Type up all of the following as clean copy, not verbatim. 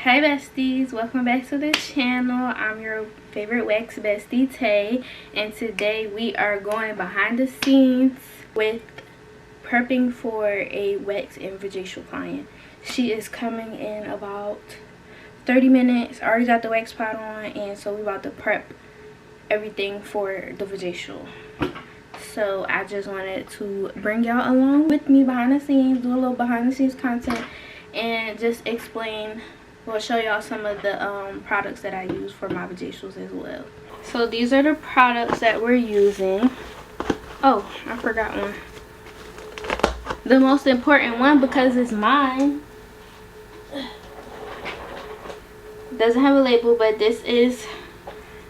Hey besties, welcome back to the channel. I'm your favorite wax bestie, Tay, and today we are going behind the scenes with prepping for a wax and vajacial client. She is coming in about 30 minutes. I already got the wax pot on, and so we're about to prep everything for the vajacial. So I just wanted to bring y'all along with me behind the scenes, do a little behind the scenes content, and just explain, well, show y'all some of the products that I use for my vajacials as well. So these are the products that we're using. Oh, I forgot one. The most important one, because it's mine. Doesn't have a label, but this is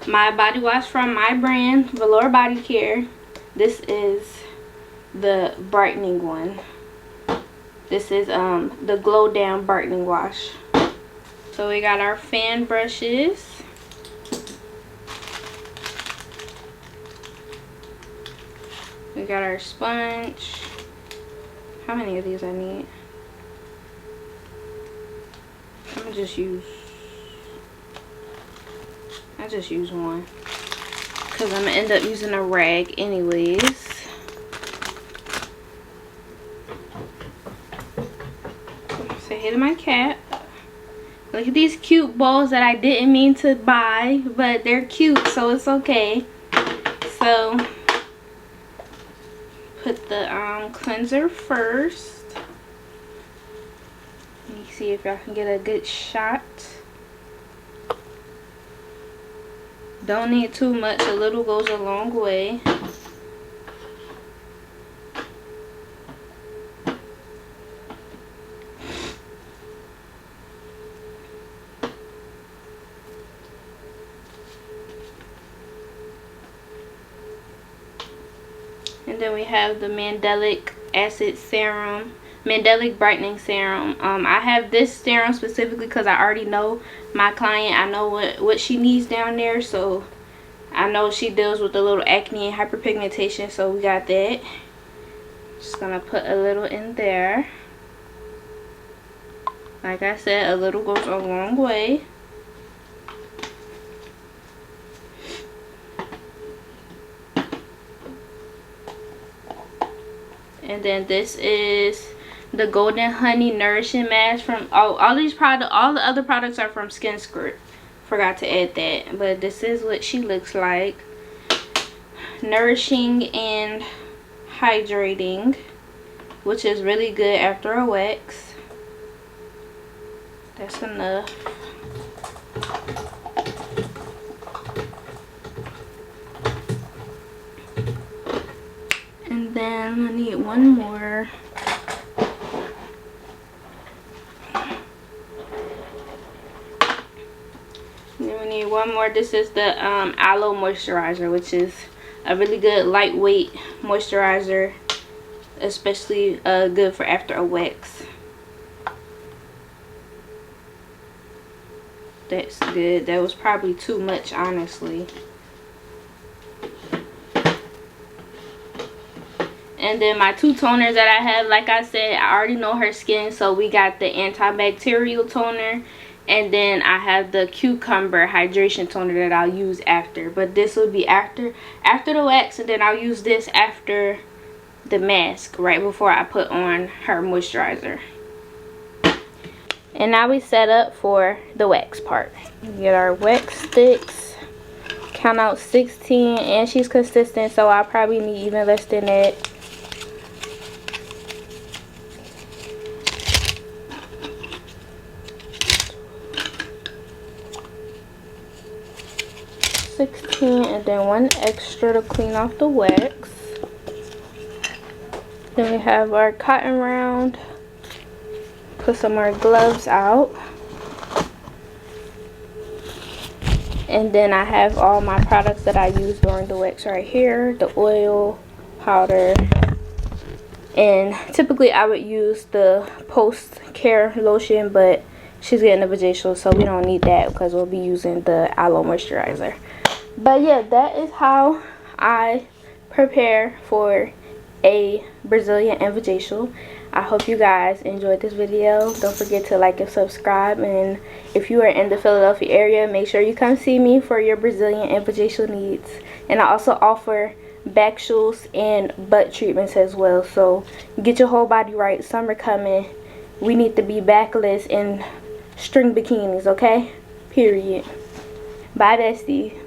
my body wash from my brand, Velour Body Care. This is the brightening one. This is the Glow Down brightening wash. So we got our fan brushes. We got our sponge. How many of these I need? I just use one, because I'm gonna end up using a rag anyways. Say hey to my cat. Look at these cute bowls that I didn't mean to buy, but they're cute, so it's okay. So put the cleanser first. Let me see if y'all can get a good shot. Don't need too much, a little goes a long way. And then we have the Mandelic Acid Serum, Mandelic Brightening Serum. I have this serum specifically because I already know my client. I know what she needs down there, so I know she deals with a little acne and hyperpigmentation, so we got that. Just gonna put a little in there. Like I said, a little goes a long way. And then this is the Golden Honey Nourishing Mask from all these products. All the other products are from Skin Script. Forgot to add that, but this is what she looks like. Nourishing and hydrating, which is really good after a wax. That's enough. And then I need one more. And then we need one more. This is the Aloe Moisturizer, which is a really good lightweight moisturizer, especially good for after a wax. That's good. That was probably too much, honestly. And then my two toners that I have, like I said, I already know her skin, so we got the antibacterial toner, and then I have the cucumber hydration toner that I'll use after. But this will be after the wax, and then I'll use this after the mask, right before I put on her moisturizer. And now we set up for the wax part. We get our wax sticks, count out 16, and she's consistent, so I'll probably need even less than that. And then one extra to clean off the wax. Then we have our cotton round. Put some more gloves out. And then I have all my products that I use during the wax right here. The oil, powder, and typically I would use the post care lotion, but she's getting a vajacial, so we don't need that because we'll be using the aloe moisturizer. But yeah, that is how I prepare for a Brazilian and vajacial. I hope you guys enjoyed this video. Don't forget to like and subscribe, and if you are in the Philadelphia area, make sure you come see me for your Brazilian and vajacial needs. And I also offer back shoes and butt treatments as well, so get your whole body right. Summer coming, we need to be backless in string bikinis, okay? Period. Bye, bestie.